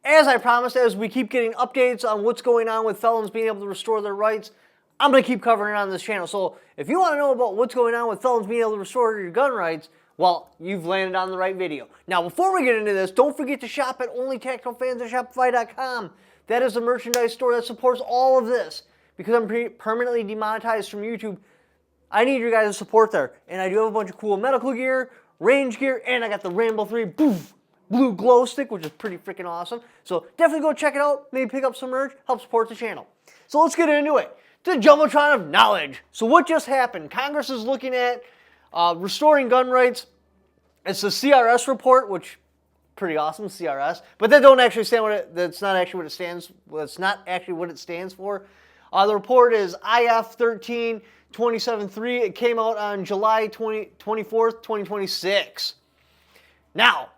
As I promised, as we keep getting updates on what's going on with felons being able to restore their rights, I'm going to keep covering it on this channel. So if you want to know about what's going on with felons being able to restore your gun rights, well, you've landed on the right video. Now, before we get into this, don't forget to shop at OnlyTacticalFans at Shopify.com. That is a merchandise store that supports all of this. Because I'm permanently demonetized from YouTube, I need your guys' support there. And I do have a bunch of cool medical gear, range gear, and I got the Rambo 3 blue glow stick, which is pretty freaking awesome. So definitely go check it out. Maybe pick up some merch, help support the channel. So let's get into it. The Jumbotron of knowledge. So what just happened? Congress is looking at restoring gun rights. It's the CRS report, which pretty awesome, CRS. But that don't actually stand what it. That's not actually what it stands. That's not actually what it stands for. The report is IF 13-27-3. It came out on July 24th, 2026. Now,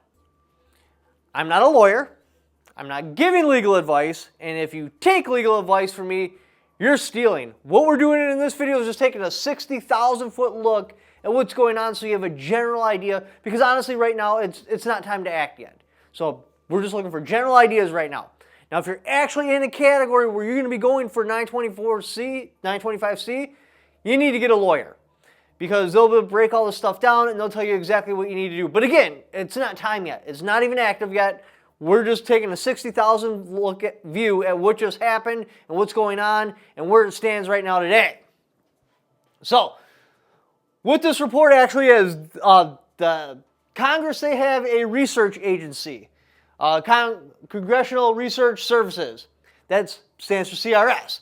I'm not a lawyer. I'm not giving legal advice. And if you take legal advice from me, you're stealing. What we're doing in this video is just taking a 60,000-foot look at what's going on so you have a general idea. Because honestly, right now, it's not time to act yet. So we're just looking for general ideas right now. Now, if you're actually in a category where you're going to be going for 925C, you need to get a lawyer. Because they'll break all this stuff down and they'll tell you exactly what you need to do. But again, it's not time yet. It's not even active yet. We're just taking a 60,000 look at view at what just happened and what's going on and where it stands right now today. So, what this report actually is, the Congress, they have a research agency, Congressional Research Services. That stands for CRS.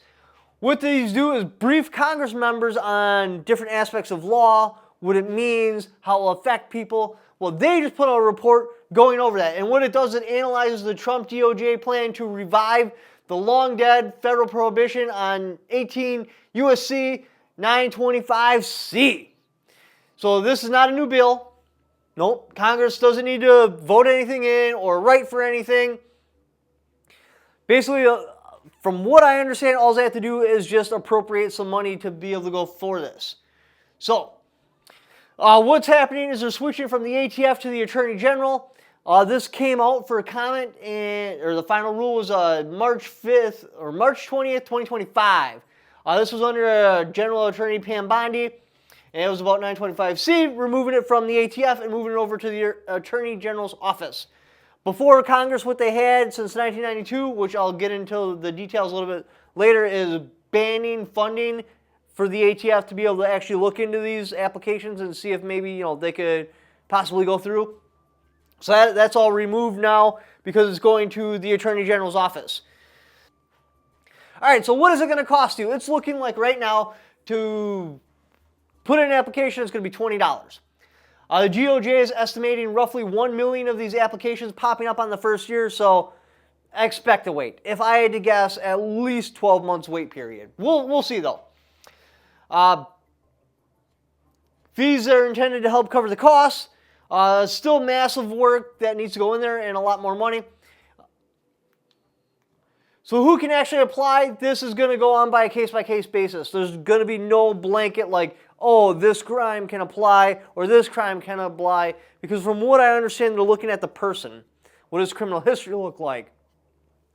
What these do is brief Congress members on different aspects of law, what it means, how it will affect people. Well, they just put out a report going over that. And what it does, it analyzes the Trump DOJ plan to revive the long-dead federal prohibition on 18 U.S.C. 925C. So this is not a new bill. Nope, Congress doesn't need to vote anything in or write for anything. Basically, from what I understand, all they have to do is just appropriate some money to be able to go for this. So, what's happening is they're switching from the ATF to the Attorney General. This came out for a comment, or the final rule was March 5th or March 20th, 2025. This was under General Attorney Pam Bondi, and it was about 925C, removing it from the ATF and moving it over to the Attorney General's office. Before Congress, what they had since 1992, which I'll get into the details a little bit later, is banning funding for the ATF to be able to actually look into these applications and see if maybe they could possibly go through. So that's all removed now because it's going to the Attorney General's office. All right, so what is it going to cost you? It's looking like right now to put in an application, it's going to be $20. The DOJ is estimating roughly 1 million of these applications popping up on the first year, so expect a wait. If I had to guess, at least 12 months wait period. We'll see though. Fees that are intended to help cover the costs. Still massive work that needs to go in there and a lot more money. So who can actually apply? This is going to go on by a case-by-case basis. There's going to be no blanket like, oh, this crime can apply or this crime can apply. Because from what I understand, they're looking at the person. What does criminal history look like?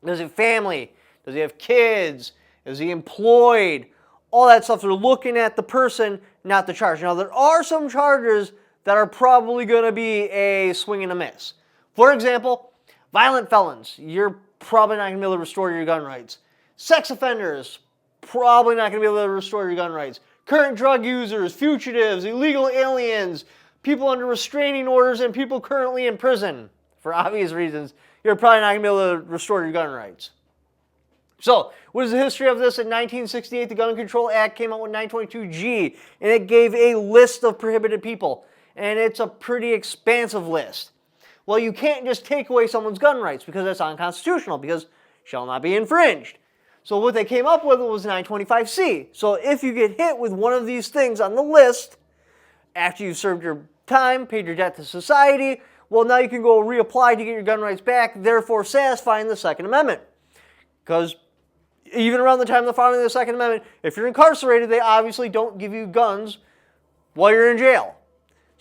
Does he have family? Does he have kids? Is he employed? All that stuff. They're looking at the person, not the charge. Now, there are some charges that are probably going to be a swing and a miss. For example, violent felons. You're probably not going to be able to restore your gun rights. Sex offenders. Probably not going to be able to restore your gun rights. Current drug users, fugitives, illegal aliens, people under restraining orders, and people currently in prison. For obvious reasons, you're probably not going to be able to restore your gun rights. So, what is the history of this? In 1968, the Gun Control Act came out with 922G, and it gave a list of prohibited people. And it's a pretty expansive list. Well, you can't just take away someone's gun rights because that's unconstitutional, because shall not be infringed. So what they came up with was 925C. So if you get hit with one of these things on the list, after you've served your time, paid your debt to society, well, now you can go reapply to get your gun rights back, therefore satisfying the Second Amendment. Because even around the time of the founding of the Second Amendment, if you're incarcerated, they obviously don't give you guns while you're in jail.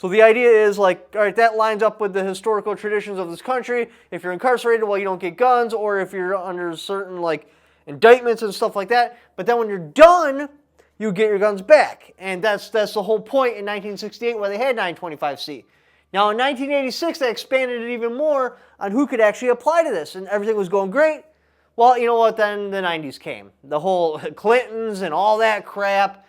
So the idea is like, all right, that lines up with the historical traditions of this country. If you're incarcerated, well, you don't get guns, or if you're under certain like indictments and stuff like that. But then when you're done, you get your guns back. And that's the whole point in 1968 where they had 925C. Now in 1986, they expanded it even more on who could actually apply to this, and everything was going great. Well, you know what, then the 90s came. The whole Clintons and all that crap,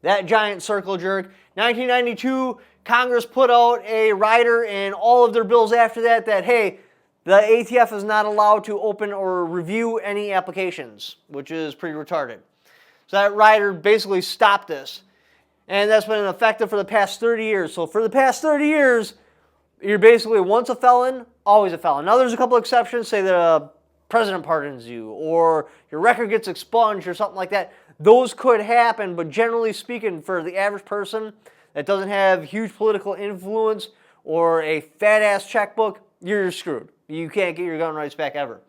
that giant circle jerk. 1992, Congress put out a rider in all of their bills after that hey, the ATF is not allowed to open or review any applications, which is pretty retarded. So that rider basically stopped this. And that's been effective for the past 30 years. So for the past 30 years, you're basically once a felon, always a felon. Now there's a couple exceptions, say that a president pardons you or your record gets expunged or something like that. Those could happen, but generally speaking, for the average person that doesn't have huge political influence or a fat-ass checkbook, you're screwed. You can't get your gun rights back ever.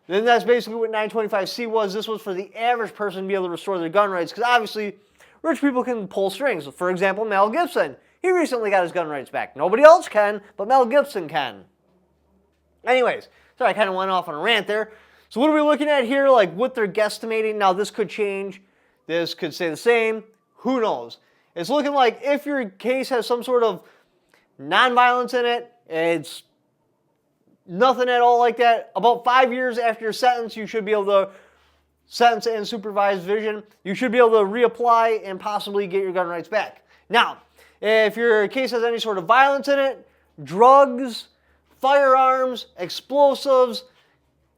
Then that's basically what 925C was. This was for the average person to be able to restore their gun rights, because obviously rich people can pull strings. For example, Mel Gibson. He recently got his gun rights back. Nobody else can, but Mel Gibson can. Anyways, sorry, I kind of went off on a rant there. So what are we looking at here? Like what they're guesstimating. Now this could change. This could stay the same. Who knows? It's looking like if your case has some sort of nonviolence in it, it's nothing at all like that. About 5 years after your sentence, you should be able to sentence and supervised vision. You should be able to reapply and possibly get your gun rights back. Now, if your case has any sort of violence in it, drugs, firearms, explosives,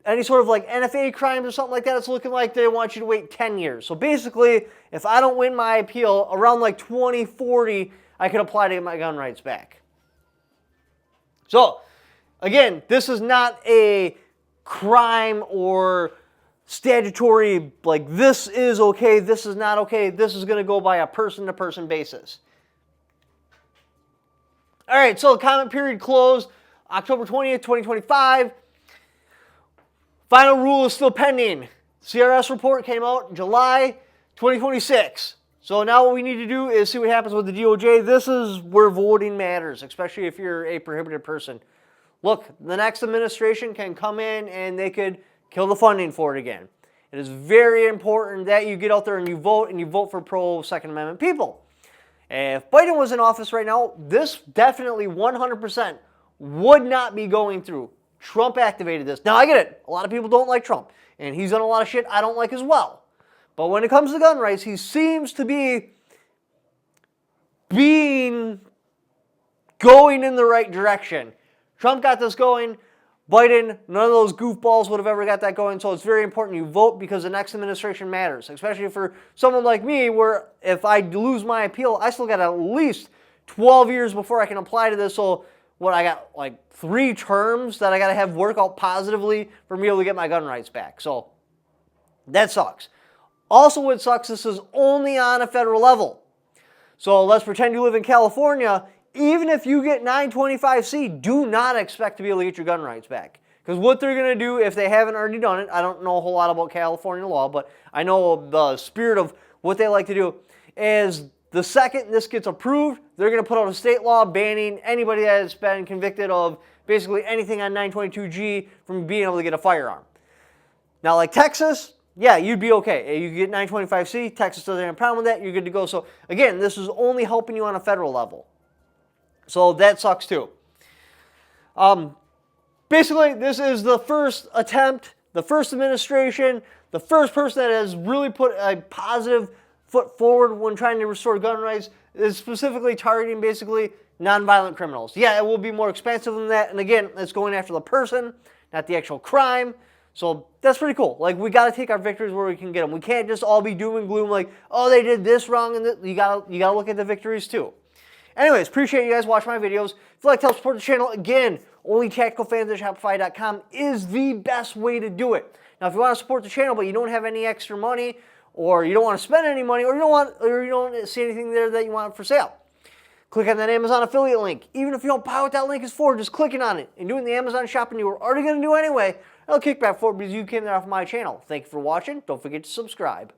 any sort of like NFA crimes or something like that, it's looking like they want you to wait 10 years. So basically, if I don't win my appeal, around like 2040, I can apply to get my gun rights back. So, again, this is not a crime or statutory, like this is okay, this is not okay. This is going to go by a person-to-person basis. All right, so the comment period closed October 20th, 2025. Final rule is still pending. CRS report came out in July 2026. So now what we need to do is see what happens with the DOJ. This is where voting matters, especially if you're a prohibited person. Look, the next administration can come in and they could kill the funding for it again. It is very important that you get out there and you vote for pro-Second Amendment people. If Biden was in office right now, this definitely 100% would not be going through. Trump activated this. Now, I get it. A lot of people don't like Trump, and he's done a lot of shit I don't like as well. But when it comes to gun rights, he seems to be going in the right direction. Trump got this going. Biden, none of those goofballs would have ever got that going. So it's very important you vote because the next administration matters, especially for someone like me where if I lose my appeal, I still got at least 12 years before I can apply to this. So what, I got like 3 terms that I got to have work out positively for me to get my gun rights back. So that sucks. Also what sucks, this is only on a federal level. So let's pretend you live in California. Even if you get 925C, do not expect to be able to get your gun rights back. Because what they're going to do, if they haven't already done it, I don't know a whole lot about California law, but I know the spirit of what they like to do, is the second this gets approved, they're going to put out a state law banning anybody that has been convicted of basically anything on 922G from being able to get a firearm. Now, like Texas, yeah, you'd be okay. You get 925C, Texas doesn't have a problem with that, you're good to go. So, again, this is only helping you on a federal level. So that sucks too. Basically, this is the first attempt, the first administration, the first person that has really put a positive foot forward when trying to restore gun rights, is specifically targeting basically nonviolent criminals. Yeah, it will be more expensive than that. And again, it's going after the person, not the actual crime. So that's pretty cool. Like, we got to take our victories where we can get them. We can't just all be doom and gloom like, oh, they did this wrong. And you got to look at the victories too. Anyways, appreciate you guys watching my videos. If you'd like to help support the channel, again, only tactical fans at Shopify.com is the best way to do it. Now, if you want to support the channel, but you don't have any extra money, or you don't want to spend any money, or you don't see anything there that you want for sale, click on that Amazon affiliate link. Even if you don't buy what that link is for, just clicking on it and doing the Amazon shopping you were already going to do anyway, it'll kick back for it because you came there off my channel. Thank you for watching. Don't forget to subscribe.